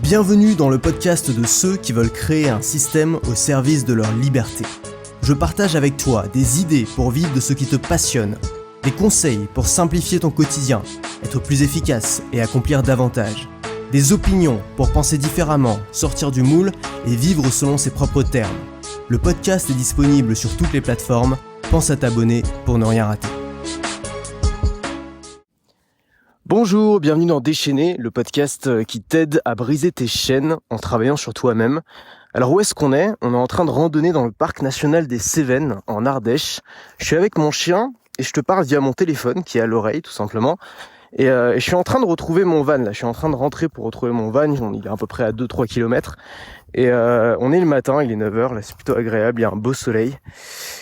Bienvenue dans le podcast de ceux qui veulent créer un système au service de leur liberté. Je partage avec toi des idées pour vivre de ce qui te passionne, des conseils pour simplifier ton quotidien, être plus efficace et accomplir davantage, des opinions pour penser différemment, sortir du moule et vivre selon ses propres termes. Le podcast est disponible sur toutes les plateformes, pense à t'abonner pour ne rien rater. Bonjour, bienvenue dans Déchaîner, le podcast qui t'aide à briser tes chaînes en travaillant sur toi-même. Alors où est-ce qu'on est ? On est en train de randonner dans le parc national des Cévennes, en Ardèche. Je suis avec mon chien et je te parle via mon téléphone qui est à l'oreille tout simplement. Et je suis en train de retrouver mon van là, je suis en train de rentrer pour retrouver mon van, il est à peu près à 2-3 km. Et on est le matin, il est 9h, là c'est plutôt agréable, il y a un beau soleil.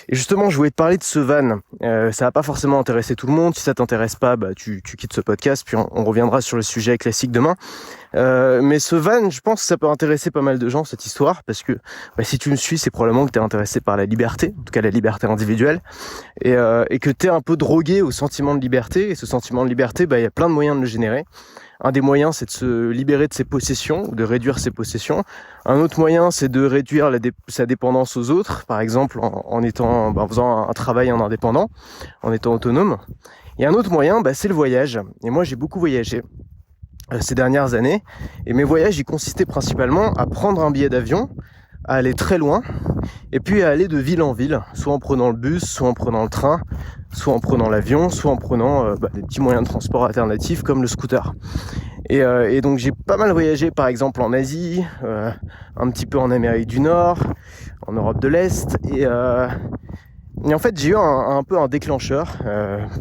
Et justement, je voulais te parler de ce van. Ça va pas forcément intéresser tout le monde, si ça t'intéresse pas, tu quittes ce podcast, puis on reviendra sur le sujet classique demain. Mais ce van, je pense que ça peut intéresser pas mal de gens, cette histoire, parce que si tu me suis, c'est probablement que t'es intéressé par la liberté, en tout cas la liberté individuelle, et que t'es un peu drogué au sentiment de liberté, et ce sentiment de liberté, il y a plein de moyens de le générer. Un des moyens, c'est de se libérer de ses possessions, ou de réduire ses possessions. Un autre moyen, c'est de réduire sa dépendance aux autres, par exemple en faisant un travail en indépendant, en étant autonome. Et un autre moyen, c'est le voyage. Et moi, j'ai beaucoup voyagé ces dernières années. Et mes voyages, ils consistaient principalement à prendre un billet d'avion, à aller très loin, et puis à aller de ville en ville, soit en prenant le bus, soit en prenant le train, soit en prenant l'avion, soit en prenant des petits moyens de transport alternatifs comme le scooter. Et donc j'ai pas mal voyagé par exemple en Asie, un petit peu en Amérique du Nord, en Europe de l'Est, et en fait j'ai eu un peu un déclencheur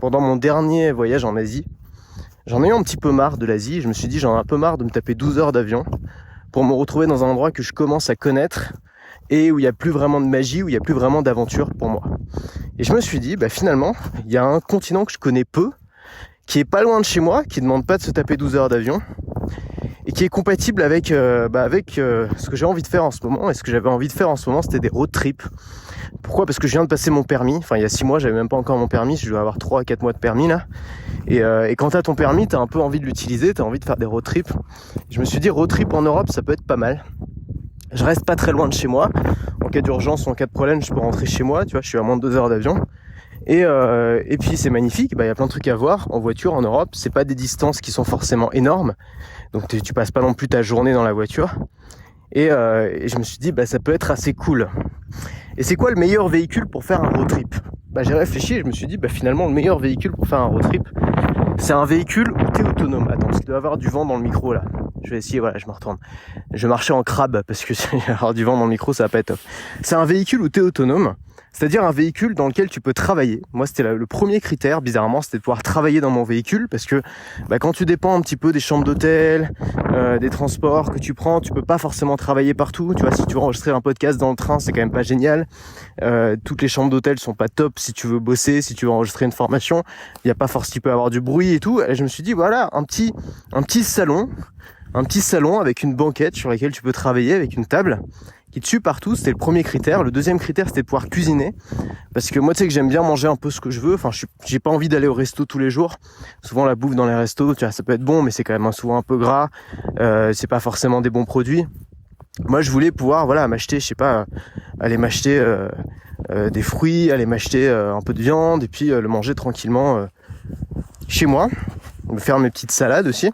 pendant mon dernier voyage en Asie. J'en ai eu un petit peu marre de l'Asie, je me suis dit j'en ai un peu marre de me taper 12 heures d'avion pour me retrouver dans un endroit que je commence à connaître et où il n'y a plus vraiment de magie, où il n'y a plus vraiment d'aventure pour moi. Et je me suis dit, finalement, il y a un continent que je connais peu, qui est pas loin de chez moi, qui demande pas de se taper 12 heures d'avion, et qui est compatible avec ce que j'ai envie de faire en ce moment. Et ce que j'avais envie de faire en ce moment, c'était des road trips. Pourquoi ? Parce que je viens de passer mon permis. Enfin, il y a 6 mois, j'avais même pas encore mon permis. Je dois avoir 3 à 4 mois de permis là. Et quand t'as ton permis, t'as un peu envie de l'utiliser, t'as envie de faire des road trips. Je me suis dit, road trip en Europe, ça peut être pas mal. Je reste pas très loin de chez moi. En cas d'urgence ou en cas de problème, je peux rentrer chez moi. Tu vois, je suis à moins de 2 heures d'avion. Et puis c'est magnifique. Il y a plein de trucs à voir en voiture en Europe. C'est pas des distances qui sont forcément énormes. Donc tu passes pas non plus ta journée dans la voiture. Et je me suis dit, ça peut être assez cool. Et c'est quoi le meilleur véhicule pour faire un road trip ? J'ai réfléchi et je me suis dit, finalement, le meilleur véhicule pour faire un road trip, c'est un véhicule où t'es autonome. Attends, parce qu'il doit y avoir du vent dans le micro là. Je vais essayer, je me retourne. Je marchais en crabe parce que s'il y a du vent dans le micro, ça va pas être top. C'est un véhicule où t'es autonome, c'est-à-dire un véhicule dans lequel tu peux travailler. Moi, c'était le premier critère, bizarrement, c'était de pouvoir travailler dans mon véhicule parce que quand tu dépends un petit peu des chambres d'hôtel, des transports que tu prends, tu peux pas forcément travailler partout. Tu vois, si tu veux enregistrer un podcast dans le train, c'est quand même pas génial. Toutes les chambres d'hôtel sont pas top si tu veux bosser, si tu veux enregistrer une formation. Il y a pas forcément, il peut y avoir du bruit et tout. Et je me suis dit, un petit salon avec une banquette sur laquelle tu peux travailler, avec une table qui te suit partout. C'était le premier critère. Le deuxième critère, c'était de pouvoir cuisiner, parce que moi, tu sais que j'aime bien manger un peu ce que je veux. Enfin, j'ai pas envie d'aller au resto tous les jours. Souvent, la bouffe dans les restos, tu vois, ça peut être bon, mais c'est quand même souvent un peu gras. C'est pas forcément des bons produits. Moi, je voulais pouvoir, m'acheter, aller m'acheter des fruits, aller m'acheter un peu de viande, et puis le manger tranquillement chez moi, me faire mes petites salades aussi.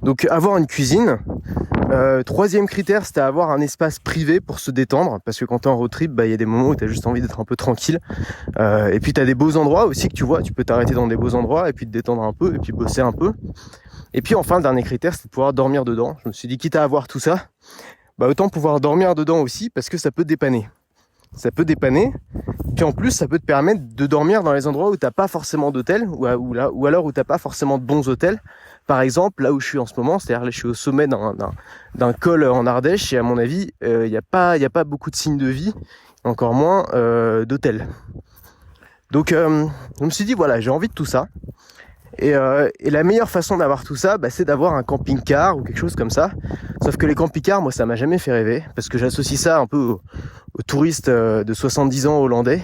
Donc avoir une cuisine. Troisième critère, c'était avoir un espace privé pour se détendre, parce que quand t'es en road trip, il y a des moments où t'as juste envie d'être un peu tranquille. Et puis t'as des beaux endroits aussi que tu vois, tu peux t'arrêter dans des beaux endroits et puis te détendre un peu et puis bosser un peu. Et puis enfin, le dernier critère, c'était de pouvoir dormir dedans. Je me suis dit, quitte à avoir tout ça, autant pouvoir dormir dedans aussi, parce que ça peut dépanner. Ça peut dépanner, puis en plus ça peut te permettre de dormir dans les endroits où t'as pas forcément d'hôtel, ou alors où t'as pas forcément de bons hôtels. Par exemple, là où je suis en ce moment, c'est-à-dire là je suis au sommet d'un col en Ardèche, et à mon avis, il y a pas beaucoup de signes de vie, encore moins d'hôtels. Donc je me suis dit, j'ai envie de tout ça. Et la meilleure façon d'avoir tout ça, c'est d'avoir un camping-car ou quelque chose comme ça. Sauf que les camping-cars, moi, ça m'a jamais fait rêver, parce que j'associe ça un peu aux touristes de 70 ans hollandais.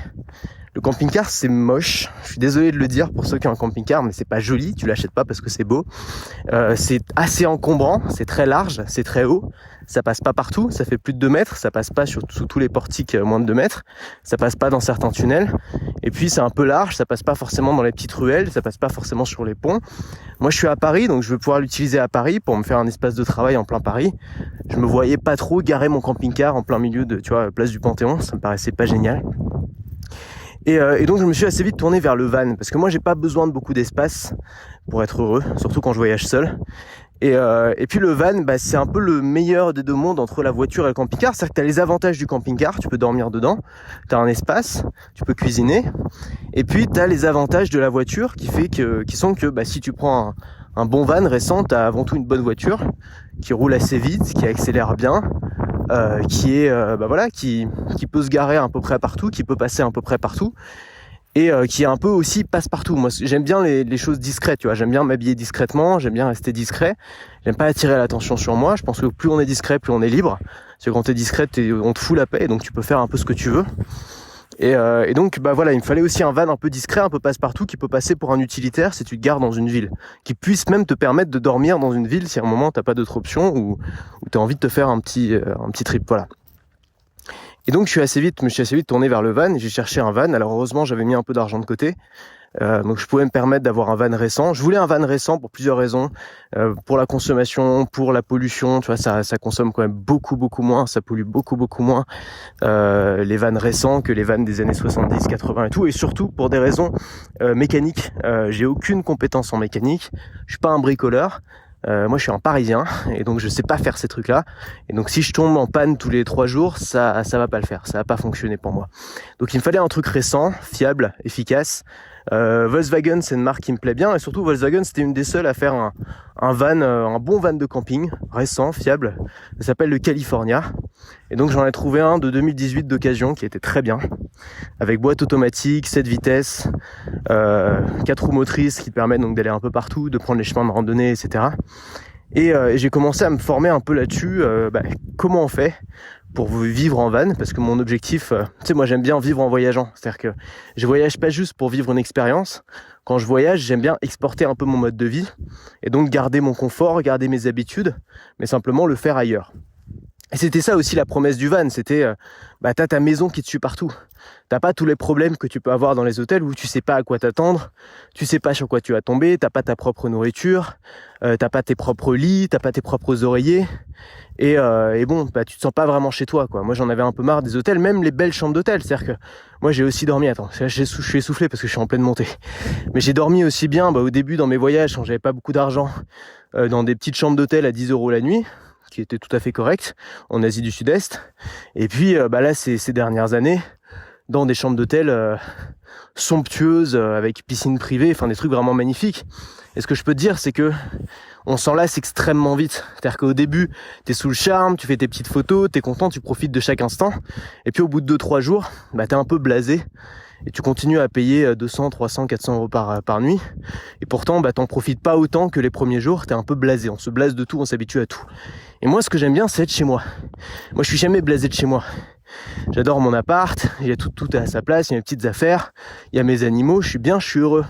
Le camping-car, c'est moche. Je suis désolé de le dire pour ceux qui ont un camping-car, mais c'est pas joli. Tu l'achètes pas parce que c'est beau. C'est assez encombrant, c'est très large, c'est très haut. Ça passe pas partout, ça fait plus de 2 mètres. Ça passe pas sous tous les portiques moins de 2 mètres. Ça passe pas dans certains tunnels. Et puis c'est un peu large, ça passe pas forcément dans les petites ruelles, ça passe pas forcément sur les ponts. Moi, je suis à Paris, donc je veux pouvoir l'utiliser à Paris pour me faire un espace de travail en plein Paris. Je me voyais pas trop garer mon camping-car en plein milieu de, tu vois, place du Panthéon. Ça me paraissait pas génial. Et donc je me suis assez vite tourné vers le van, parce que moi j'ai pas besoin de beaucoup d'espace pour être heureux, surtout quand je voyage seul. Et puis le van, c'est un peu le meilleur des deux mondes entre la voiture et le camping-car. C'est-à-dire que tu as les avantages du camping-car, tu peux dormir dedans, tu as un espace, tu peux cuisiner. Et puis tu as les avantages de la voiture qui sont que si tu prends un bon van récent, tu as avant tout une bonne voiture qui roule assez vite, qui accélère bien, qui peut se garer à peu près partout, qui peut passer à peu près partout. Et qui est un peu aussi passe-partout. Moi, j'aime bien les choses discrètes, tu vois. J'aime bien m'habiller discrètement, j'aime bien rester discret. J'aime pas attirer l'attention sur moi. Je pense que plus on est discret, plus on est libre. Parce que quand t'es discret, on te fout la paix, donc tu peux faire un peu ce que tu veux. Et donc, il me fallait aussi un van un peu discret, un peu passe-partout, qui peut passer pour un utilitaire si tu te gares dans une ville. Qui puisse même te permettre de dormir dans une ville si à un moment t'as pas d'autre option ou t'as envie de te faire un petit trip, voilà. Et donc je me suis assez vite tourné vers le van et j'ai cherché un van. Alors heureusement j'avais mis un peu d'argent de côté, donc je pouvais me permettre d'avoir un van récent. Je voulais un van récent pour plusieurs raisons, pour la consommation, pour la pollution, tu vois, ça consomme quand même beaucoup moins, ça pollue beaucoup moins les vannes récents que les vannes des années 70, 80 et tout, et surtout pour des raisons mécaniques. J'ai aucune compétence en mécanique, je suis pas un bricoleur. Moi je suis un Parisien et donc je sais pas faire ces trucs là, et donc si je tombe en panne tous les 3 jours, ça va pas le faire, ça va pas fonctionner pour moi. Donc il me fallait un truc récent, fiable, efficace. Volkswagen, c'est une marque qui me plaît bien, et surtout Volkswagen, c'était une des seules à faire un van, un bon van de camping récent, fiable. Ça s'appelle le California, et donc j'en ai trouvé un de 2018 d'occasion qui était très bien, avec boîte automatique, 7 vitesses, 4 roues motrices qui te permettent donc d'aller un peu partout, de prendre les chemins de randonnée, etc. Et j'ai commencé à me former un peu là-dessus, comment on fait pour vivre en van, parce que mon objectif, moi j'aime bien vivre en voyageant, c'est-à-dire que je voyage pas juste pour vivre une expérience. Quand je voyage, j'aime bien exporter un peu mon mode de vie, et donc garder mon confort, garder mes habitudes, mais simplement le faire ailleurs. Et c'était ça aussi la promesse du van, c'était t'as ta maison qui te suit partout. T'as pas tous les problèmes que tu peux avoir dans les hôtels où tu sais pas à quoi t'attendre, tu sais pas sur quoi tu vas tomber, t'as pas ta propre nourriture, t'as pas tes propres lits, t'as pas tes propres oreillers, et tu te sens pas vraiment chez toi, quoi. Moi j'en avais un peu marre des hôtels, même les belles chambres d'hôtel, c'est-à-dire que moi j'ai aussi dormi, je suis essoufflé parce que je suis en pleine montée, mais j'ai dormi aussi bien au début dans mes voyages quand j'avais pas beaucoup d'argent, dans des petites chambres d'hôtel à 10 € la nuit, qui était tout à fait correct en Asie du Sud-Est. Et puis là ces dernières années dans des chambres d'hôtel somptueuses, avec piscine privée, enfin des trucs vraiment magnifiques. Et ce que je peux te dire, c'est que on s'en lasse extrêmement vite. C'est-à-dire qu'au début, t'es sous le charme, tu fais tes petites photos, t'es content, tu profites de chaque instant. Et puis au bout de 2-3 jours, t'es un peu blasé. Et tu continues à payer 200, 300, 400 € par nuit. Et pourtant, t'en profites pas autant que les premiers jours. T'es un peu blasé. On se blase de tout, on s'habitue à tout. Et moi, ce que j'aime bien, c'est être chez moi. Moi, je suis jamais blasé de chez moi. J'adore mon appart, il y a tout à sa place, il y a mes petites affaires, il y a mes animaux, je suis bien, je suis heureux.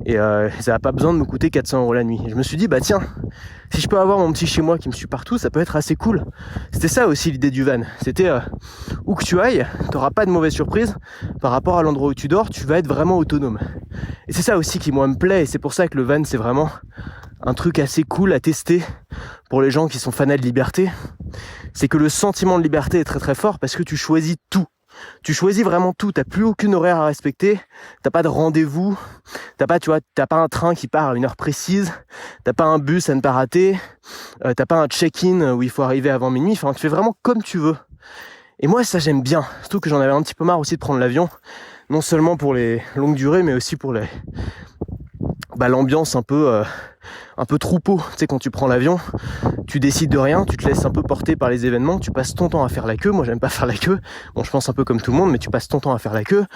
Et ça n'a pas besoin de me coûter 400 € la nuit. Et je me suis dit, tiens, si je peux avoir mon petit chez moi qui me suit partout, ça peut être assez cool. C'était ça aussi l'idée du van. C'était où que tu ailles, t'auras pas de mauvaise surprise. Par rapport à l'endroit où tu dors, tu vas être vraiment autonome. Et c'est ça aussi qui moi me plaît, et c'est pour ça que le van c'est vraiment un truc assez cool à tester pour les gens qui sont fanats de liberté. C'est que le sentiment de liberté est très très fort parce que tu choisis tout. Tu choisis vraiment tout, t'as plus aucune horaire à respecter, t'as pas de rendez-vous, t'as pas un train qui part à une heure précise, t'as pas un bus à ne pas rater, t'as pas un check-in où il faut arriver avant minuit, enfin tu fais vraiment comme tu veux. Et moi ça j'aime bien, surtout que j'en avais un petit peu marre aussi de prendre l'avion, non seulement pour les longues durées mais aussi pour l'ambiance un peu troupeau. Tu sais, quand tu prends l'avion, tu décides de rien, tu te laisses un peu porter par les événements, tu passes ton temps à faire la queue. Moi j'aime pas faire la queue, bon je pense un peu comme tout le monde, mais tu passes ton temps à faire la queue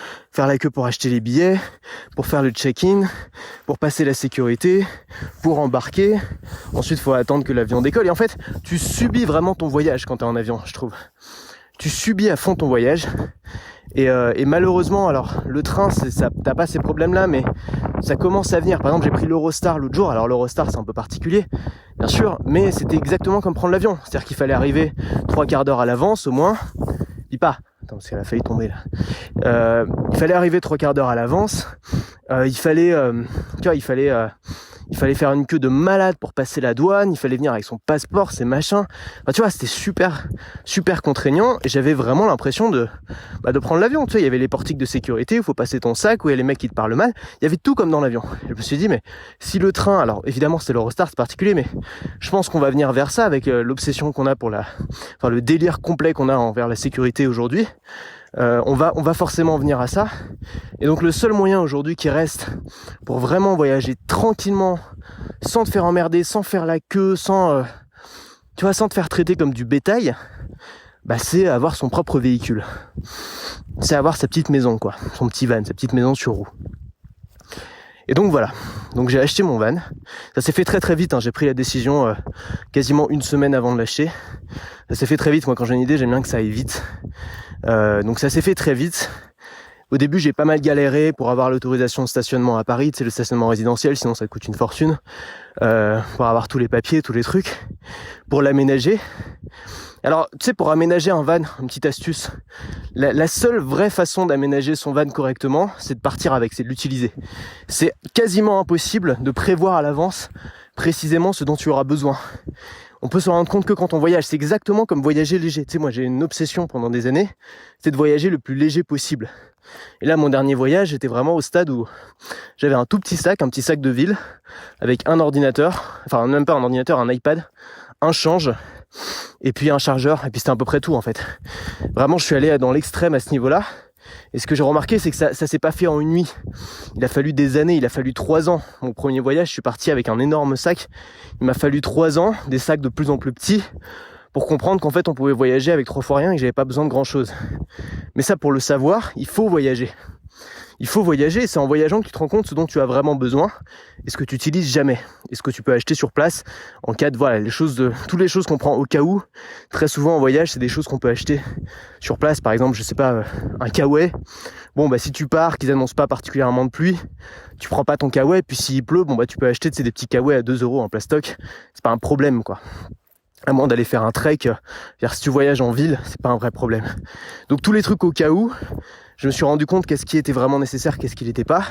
pour acheter les billets, pour faire le check-in, pour passer la sécurité, pour embarquer, ensuite il faut attendre que l'avion décolle, et en fait tu subis vraiment ton voyage quand t'es en avion, je trouve. tu subis à fond ton voyage. Et malheureusement, alors le train, t'as pas ces problèmes-là, mais ça commence à venir. Par exemple, j'ai pris l'Eurostar l'autre jour. Alors l'Eurostar, c'est un peu particulier, bien sûr, mais c'était exactement comme prendre l'avion. C'est-à-dire qu'il fallait arriver 3/4 d'heure à l'avance au moins. Dis pas. Attends, parce qu'elle a failli tomber là. Il fallait arriver 3/4 d'heure à l'avance. Il fallait faire une queue de malade pour passer la douane. Il fallait venir avec son passeport, ses machins. Enfin, tu vois, c'était super, super contraignant. Et j'avais vraiment l'impression de prendre l'avion. Tu sais, il y avait les portiques de sécurité, où il faut passer ton sac, où il y a les mecs qui te parlent mal. Il y avait tout comme dans l'avion. Je me suis dit, mais si le train, alors évidemment c'était l'Eurostar, c'est particulier, mais je pense qu'on va venir vers ça avec l'obsession qu'on a le délire complet qu'on a envers la sécurité aujourd'hui. On va forcément venir à ça. Et donc le seul moyen aujourd'hui qui reste pour vraiment voyager tranquillement, sans te faire emmerder, sans faire la queue, sans te faire traiter comme du bétail, c'est avoir son propre véhicule. C'est avoir sa petite maison, quoi, son petit van, sa petite maison sur roue. Et donc voilà, donc j'ai acheté mon van. Ça s'est fait très très vite, hein. J'ai pris la décision quasiment une semaine avant de l'acheter. Ça s'est fait très vite, moi quand j'ai une idée j'aime bien que ça aille vite. Donc ça s'est fait très vite. Au début j'ai pas mal galéré pour avoir l'autorisation de stationnement à Paris, c'est le stationnement résidentiel, sinon ça coûte une fortune. Pour avoir tous les papiers, tous les trucs, pour l'aménager. Alors, tu sais, pour aménager un van, une petite astuce, la seule vraie façon d'aménager son van correctement, c'est de partir avec, c'est de l'utiliser. C'est quasiment impossible de prévoir à l'avance précisément ce dont tu auras besoin. On peut se rendre compte que quand on voyage, c'est exactement comme voyager léger. Tu sais, moi j'ai une obsession pendant des années, c'est de voyager le plus léger possible. Et là, mon dernier voyage, j'étais vraiment au stade où j'avais un tout petit sac, un petit sac de ville, avec un ordinateur, enfin même pas un ordinateur, un iPad, un change, et puis un chargeur, et puis c'était à peu près tout en fait. Vraiment, je suis allé dans l'extrême à ce niveau-là, et ce que j'ai remarqué, c'est que ça s'est pas fait en une nuit. Il a fallu des années, il a fallu 3 ans. Mon premier voyage, je suis parti avec un énorme sac. Il m'a fallu 3 ans, des sacs de plus en plus petits, pour comprendre qu'en fait, on pouvait voyager avec 3 fois rien et que j'avais pas besoin de grand-chose. Mais ça, pour le savoir, il faut voyager. Il faut voyager, et c'est en voyageant que tu te rends compte ce dont tu as vraiment besoin et ce que tu utilises jamais, et ce que tu peux acheter sur place en cas de, voilà, toutes les choses qu'on prend au cas où. Très souvent en voyage, c'est des choses qu'on peut acheter sur place. Par exemple, je sais pas, un kawaii. Bon, si tu pars, qu'ils annoncent pas particulièrement de pluie, tu prends pas ton kawaii, puis s'il pleut, tu peux acheter des petits kawaii à 2 € en plastoc. C'est pas un problème, quoi. À moins d'aller faire un trek, si tu voyages en ville, c'est pas un vrai problème. Donc tous les trucs au cas où, je me suis rendu compte qu'est-ce qui était vraiment nécessaire, qu'est-ce qui l'était pas.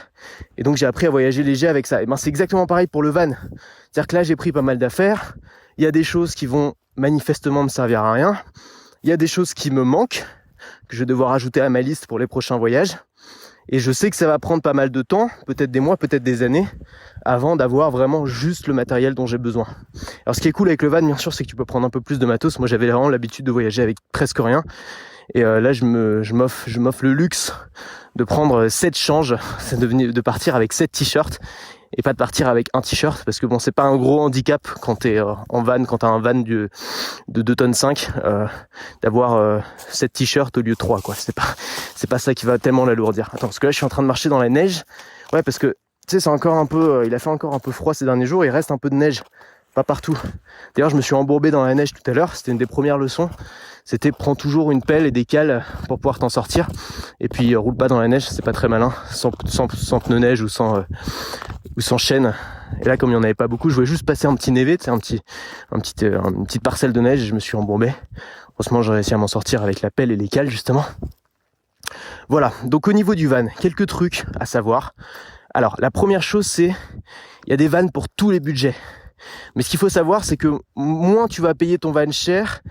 Et donc j'ai appris à voyager léger avec ça. Et c'est exactement pareil pour le van. C'est-à-dire que là j'ai pris pas mal d'affaires. Il y a des choses qui vont manifestement me servir à rien. Il y a des choses qui me manquent, que je vais devoir ajouter à ma liste pour les prochains voyages. Et je sais que ça va prendre pas mal de temps, peut-être des mois, peut-être des années, avant d'avoir vraiment juste le matériel dont j'ai besoin. Alors ce qui est cool avec le van, bien sûr, c'est que tu peux prendre un peu plus de matos. Moi j'avais vraiment l'habitude de voyager avec presque rien. Et là je m'offre le luxe de prendre 7 changes, c'est de partir avec 7 t-shirts et pas de partir avec un t-shirt, parce que c'est pas un gros handicap quand t'es en van, quand t'as un van de 2 tonnes 5, d'avoir 7 t-shirts au lieu de 3, quoi. C'est pas ça qui va tellement l'alourdir. Attends, parce que là je suis en train de marcher dans la neige. Ouais, parce que tu sais, c'est encore un peu, il a fait encore un peu froid ces derniers jours, il reste un peu de neige, pas partout. D'ailleurs, je me suis embourbé dans la neige tout à l'heure, c'était une des premières leçons. C'était prends toujours une pelle et des cales pour pouvoir t'en sortir. Et puis roule pas dans la neige, c'est pas très malin, sans pneus neige ou sans chaîne. Et là, comme il y en avait pas beaucoup, je voulais juste passer un petit névé, tu sais, une petite parcelle de neige, et je me suis embourbé. Heureusement, j'ai réussi à m'en sortir avec la pelle et les cales, justement. Voilà, donc au niveau du van, quelques trucs à savoir. Alors, la première chose, c'est il y a des vannes pour tous les budgets. Mais ce qu'il faut savoir, c'est que moins tu vas payer ton van cher,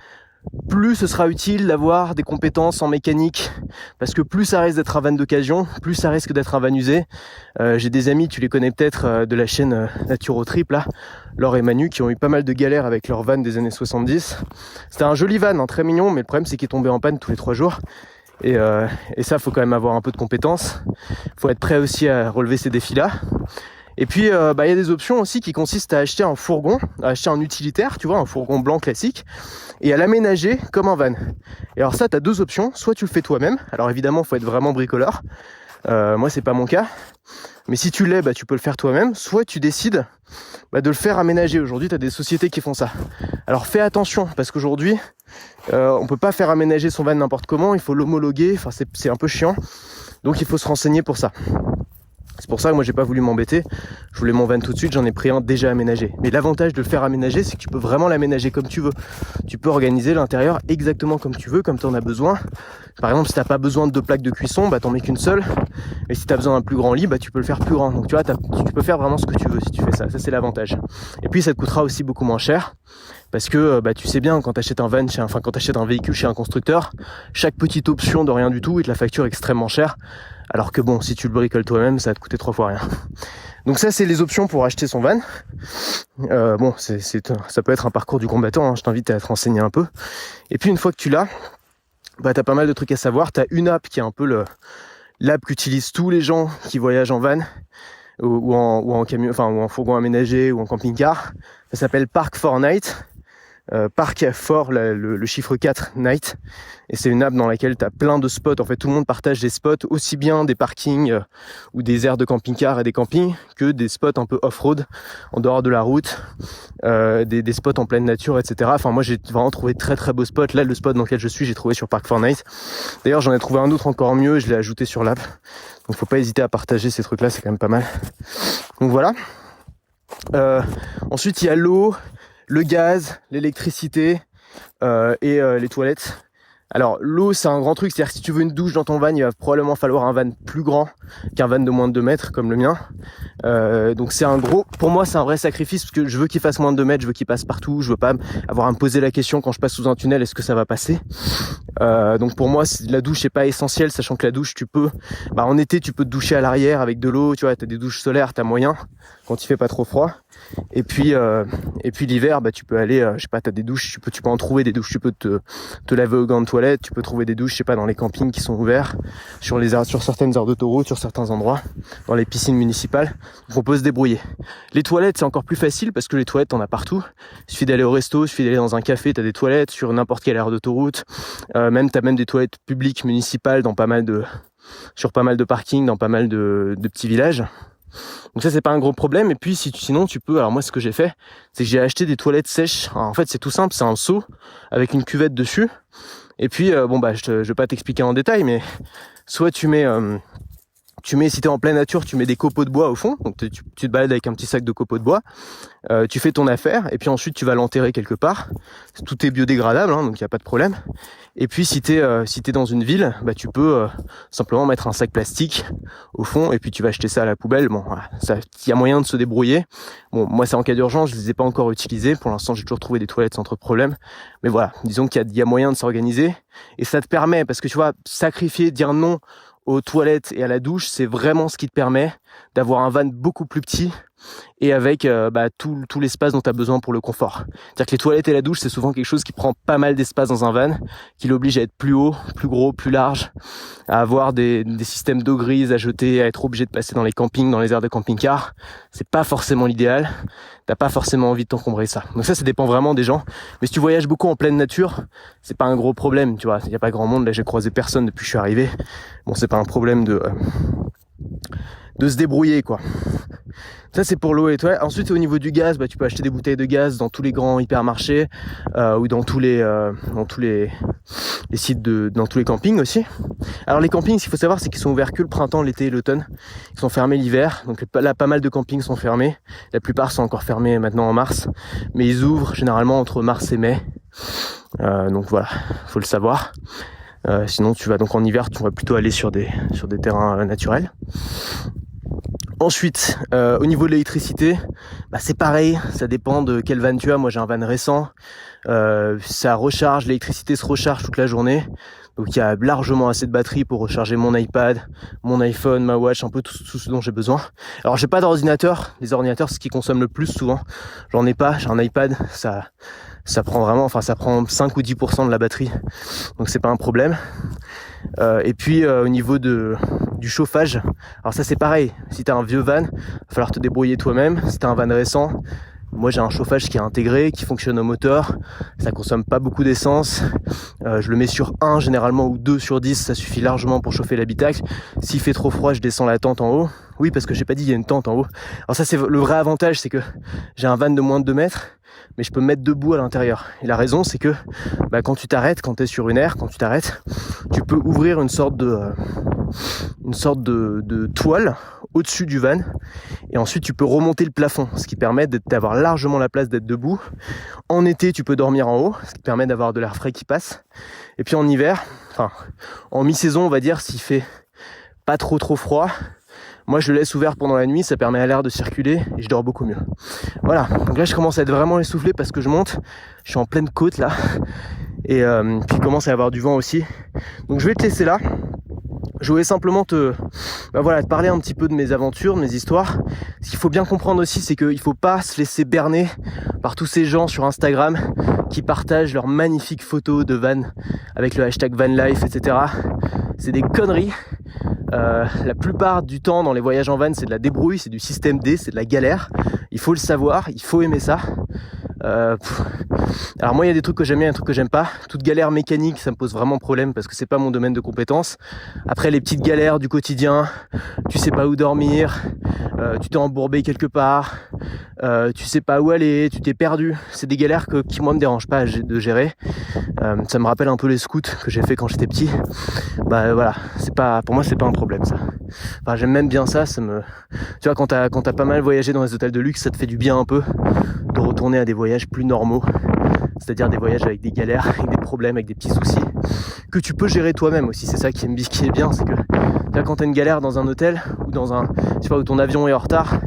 plus ce sera utile d'avoir des compétences en mécanique, parce que plus ça risque d'être un van d'occasion, plus ça risque d'être un van usé. J'ai des amis, tu les connais peut-être, de la chaîne Nature au Trip, là, Laure et Manu, qui ont eu pas mal de galères avec leur van des années 70. C'était un joli van, très mignon, mais le problème c'est qu'il est tombé en panne tous les 3 jours. Et ça, faut quand même avoir un peu de compétences. Faut être prêt aussi à relever ces défis-là. Et puis, il y a des options aussi qui consistent à acheter un fourgon, à acheter un utilitaire, tu vois, un fourgon blanc classique, et à l'aménager comme un van. Et alors ça, tu as 2 options. Soit tu le fais toi-même. Alors évidemment, faut être vraiment bricoleur. Moi, c'est pas mon cas. Mais si tu l'es, tu peux le faire toi-même. Soit tu décides de le faire aménager. Aujourd'hui, tu as des sociétés qui font ça. Alors fais attention, parce qu'aujourd'hui, on peut pas faire aménager son van n'importe comment. Il faut l'homologuer. Enfin, c'est un peu chiant. Donc il faut se renseigner pour ça. C'est pour ça que moi j'ai pas voulu m'embêter. Je voulais mon van tout de suite, j'en ai pris un déjà aménagé. Mais l'avantage de le faire aménager, c'est que tu peux vraiment l'aménager comme tu veux. Tu peux organiser l'intérieur exactement comme tu veux, comme tu en as besoin. Par exemple, si t'as pas besoin de 2 plaques de cuisson, t'en mets qu'une seule. Et si t'as besoin d'un plus grand lit, tu peux le faire plus grand. Donc tu vois, tu peux faire vraiment ce que tu veux si tu fais ça. Ça c'est l'avantage. Et puis ça te coûtera aussi beaucoup moins cher. Parce que tu sais bien, quand t'achètes un van, quand t'achètes un véhicule chez un constructeur, chaque petite option de rien du tout, il te la facture extrêmement cher. Alors que bon, si tu le bricoles toi-même, ça va te coûter 3 fois rien. Donc ça, c'est les options pour acheter son van. Ça peut être un parcours du combattant, hein. Je t'invite à te renseigner un peu. Et puis une fois que tu l'as, t'as pas mal de trucs à savoir. T'as une app qui est un peu l'app qu'utilisent tous les gens qui voyagent en van ou en camion, ou en fourgon aménagé ou en camping-car. Ça s'appelle Park4Night. Park for le chiffre 4 night, et c'est une app dans laquelle tu as plein de spots. En fait, tout le monde partage des spots, aussi bien des parkings ou des aires de camping-car et des campings, que des spots un peu off-road en dehors de la route, des spots en pleine nature, etc. Enfin, moi j'ai vraiment trouvé très très beaux spots. Là, le spot dans lequel je suis, j'ai trouvé sur Park4Night. D'ailleurs, j'en ai trouvé un autre encore mieux, je l'ai ajouté sur l'app. Donc faut pas hésiter à partager ces trucs là, c'est quand même pas mal. Donc voilà. Ensuite il y a l'eau, le gaz, l'électricité et les toilettes. Alors l'eau, c'est un grand truc, c'est-à-dire que si tu veux une douche dans ton van, il va probablement falloir un van plus grand qu'un van de moins de 2 mètres comme le mien. Donc c'est pour moi c'est un vrai sacrifice, parce que je veux qu'il fasse moins de 2 mètres, je veux qu'il passe partout, je veux pas avoir à me poser la question quand je passe sous un tunnel, est-ce que ça va passer. Donc pour moi la douche est pas essentielle, sachant que la douche en été tu peux te doucher à l'arrière avec de l'eau, tu vois, t'as des douches solaires, t'as moyen quand il fait pas trop froid. Et puis l'hiver, tu peux aller, t'as des douches, tu peux en trouver des douches, tu peux te laver au gant de toilette, tu peux trouver des douches, dans les campings qui sont ouverts, sur certaines aires d'autoroute, sur certains endroits, dans les piscines municipales. Donc on peut se débrouiller. Les toilettes, c'est encore plus facile parce que les toilettes, t'en as partout. Il suffit d'aller au resto, il suffit d'aller dans un café, t'as des toilettes sur n'importe quelle aire d'autoroute. T'as même des toilettes publiques municipales sur pas mal de parkings, dans pas mal de petits villages. Donc ça c'est pas un gros problème. Et puis sinon tu peux, alors moi ce que j'ai fait, c'est que j'ai acheté des toilettes sèches. Alors, en fait c'est tout simple, c'est un seau avec une cuvette dessus. Et puis je vais pas t'expliquer en détail, mais soit tu mets si t'es en pleine nature, tu mets des copeaux de bois au fond, donc tu te balades avec un petit sac de copeaux de bois, tu fais ton affaire, et puis ensuite tu vas l'enterrer quelque part. Tout est biodégradable, donc il n'y a pas de problème. Et puis si t'es dans une ville, tu peux simplement mettre un sac plastique au fond, et puis tu vas jeter ça à la poubelle. Bon, voilà, il y a moyen de se débrouiller. Bon, moi c'est en cas d'urgence, je les ai pas encore utilisés. Pour l'instant, j'ai toujours trouvé des toilettes sans trop de problème. Mais voilà, disons qu'il y a moyen de s'organiser, et ça te permet, parce que tu vois, dire non aux toilettes et à la douche, c'est vraiment ce qui te permet d'avoir un van beaucoup plus petit et avec tout l'espace dont tu as besoin pour le confort. C'est-à-dire que les toilettes et la douche, c'est souvent quelque chose qui prend pas mal d'espace dans un van, qui l'oblige à être plus haut, plus gros, plus large, à avoir des systèmes d'eau grise à jeter, à être obligé de passer dans les campings, dans les aires de camping-car. C'est pas forcément l'idéal. T'as pas forcément envie de t'encombrer ça. Donc ça dépend vraiment des gens. Mais si tu voyages beaucoup en pleine nature, c'est pas un gros problème, tu vois. Il y a pas grand monde. Là, j'ai croisé personne depuis que je suis arrivé. Bon, c'est pas un problème de se débrouiller, quoi. Ça c'est pour l'eau et toi. Ensuite au niveau du gaz, tu peux acheter des bouteilles de gaz dans tous les grands hypermarchés ou dans tous les sites dans tous les campings aussi. Alors les campings, ce qu'il faut savoir, c'est qu'ils sont ouverts que le printemps, l'été et l'automne. Ils sont fermés l'hiver. Donc là pas mal de campings sont fermés. La plupart sont encore fermés maintenant en mars, mais ils ouvrent généralement entre mars et mai. Donc voilà, faut le savoir. Sinon tu vas donc en hiver, tu vas plutôt aller sur des terrains naturels. Ensuite, au niveau de l'électricité, c'est pareil, ça dépend de quel van tu as. Moi j'ai un van récent, ça recharge, l'électricité se recharge toute la journée, donc il y a largement assez de batterie pour recharger mon iPad, mon iPhone, ma watch, un peu tout ce dont j'ai besoin. Alors j'ai pas d'ordinateur, les ordinateurs c'est ce qui consomme le plus souvent, j'en ai pas, j'ai un iPad, ça prend 5 ou 10% de la batterie, donc c'est pas un problème. Et puis au niveau du chauffage, alors ça c'est pareil, si t'as un vieux van, il va falloir te débrouiller toi-même. Si t'as un van récent, Moi j'ai un chauffage qui est intégré, qui fonctionne au moteur, ça consomme pas beaucoup d'essence, je le mets sur 1 généralement ou 2 sur 10, ça suffit largement pour chauffer l'habitacle. S'il fait trop froid, je descends la tente en haut. Oui, parce que j'ai pas dit il y a une tente en haut. Alors ça c'est le vrai avantage, c'est que j'ai un van de moins de 2 mètres, mais je peux me mettre debout à l'intérieur. Et la raison c'est que quand tu t'arrêtes, quand tu es sur une aire, quand tu t'arrêtes, tu peux ouvrir une sorte de toile au-dessus du van et ensuite tu peux remonter le plafond, ce qui permet d'avoir largement la place d'être debout. En été tu peux dormir en haut, ce qui permet d'avoir de l'air frais qui passe, et puis en hiver, en mi-saison on va dire, s'il fait pas trop froid, moi je le laisse ouvert pendant la nuit, ça permet à l'air de circuler et je dors beaucoup mieux. Voilà, donc là je commence à être vraiment essoufflé parce que je monte, je suis en pleine côte là, et puis il commence à y avoir du vent aussi, donc je vais te laisser là. Je voulais simplement te parler un petit peu de mes aventures, de mes histoires. Ce qu'il faut bien comprendre aussi, c'est qu'il ne faut pas se laisser berner par tous ces gens sur Instagram qui partagent leurs magnifiques photos de van avec le hashtag vanlife, etc. C'est des conneries. La plupart du temps dans les voyages en van, c'est de la débrouille, c'est du système D, c'est de la galère. Il faut le savoir, il faut aimer ça. Alors moi il y a des trucs que j'aime bien, des trucs que j'aime pas. Toute galère mécanique ça me pose vraiment problème parce que c'est pas mon domaine de compétence. Après les petites galères du quotidien, tu sais pas où dormir, tu t'es embourbé quelque part, tu sais pas où aller, tu t'es perdu. C'est des galères qui moi me dérangent pas de gérer. Ça me rappelle un peu les scouts que j'ai fait quand j'étais petit. Voilà, pour moi c'est pas un problème ça. Enfin j'aime même bien ça, tu vois quand t'as pas mal voyagé dans les hôtels de luxe, ça te fait du bien un peu de retourner à des voyages plus normaux, c'est-à-dire des voyages avec des galères, avec des problèmes, avec des petits soucis que tu peux gérer toi-même aussi. C'est ça qui est bien, c'est que quand t'as une galère dans un hôtel ou où ton avion est en retard,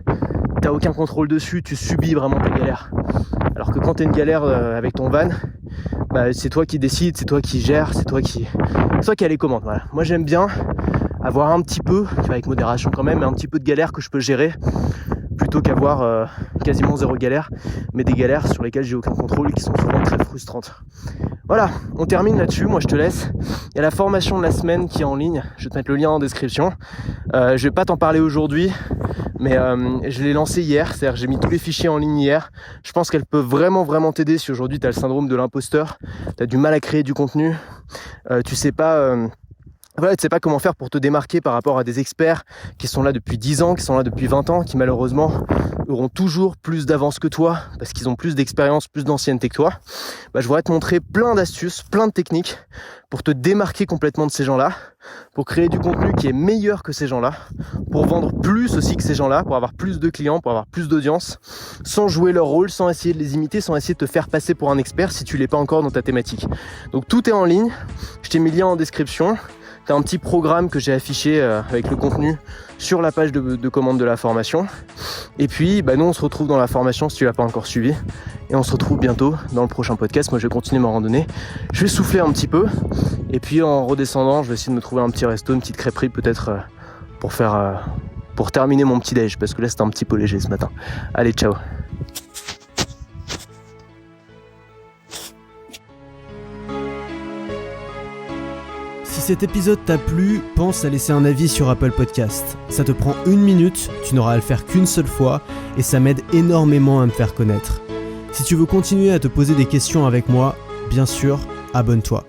t'as aucun contrôle dessus, tu subis vraiment ta galère. Alors que quand t'as une galère avec ton van, c'est toi qui décides, c'est toi qui gères, c'est toi qui as les commandes. Voilà. Moi j'aime bien avoir un petit peu, avec modération quand même, mais un petit peu de galère que je peux gérer, plutôt qu'avoir quasiment zéro galère, mais des galères sur lesquelles j'ai aucun contrôle et qui sont souvent très frustrantes. Voilà, on termine là-dessus, moi je te laisse. Il y a la formation de la semaine qui est en ligne, je vais te mettre le lien en description. Je vais pas t'en parler aujourd'hui, mais je l'ai lancée hier, c'est-à-dire j'ai mis tous les fichiers en ligne hier. Je pense qu'elle peut vraiment t'aider si aujourd'hui tu as le syndrome de l'imposteur, tu as du mal à créer du contenu, tu sais pas comment faire pour te démarquer par rapport à des experts qui sont là depuis 10 ans, qui sont là depuis 20 ans, qui malheureusement auront toujours plus d'avance que toi parce qu'ils ont plus d'expérience, plus d'ancienneté que toi. Je voudrais te montrer plein d'astuces, plein de techniques pour te démarquer complètement de ces gens-là, pour créer du contenu qui est meilleur que ces gens-là, pour vendre plus aussi que ces gens-là, pour avoir plus de clients, pour avoir plus d'audience, sans jouer leur rôle, sans essayer de les imiter, sans essayer de te faire passer pour un expert si tu l'es pas encore dans ta thématique. Donc tout est en ligne, je t'ai mis le lien en description. T'as un petit programme que j'ai affiché avec le contenu sur la page de commande de la formation. Et puis, nous, on se retrouve dans la formation si tu l'as pas encore suivi. Et on se retrouve bientôt dans le prochain podcast. Moi, je vais continuer ma randonnée. Je vais souffler un petit peu. Et puis, en redescendant, je vais essayer de me trouver un petit resto, une petite crêperie peut-être pour terminer mon petit déj. Parce que là, c'était un petit peu léger ce matin. Allez, ciao. Si cet épisode t'a plu, pense à laisser un avis sur Apple Podcast. Ça te prend 1 minute, tu n'auras à le faire qu'une seule fois et ça m'aide énormément à me faire connaître. Si tu veux continuer à te poser des questions avec moi, bien sûr, abonne-toi.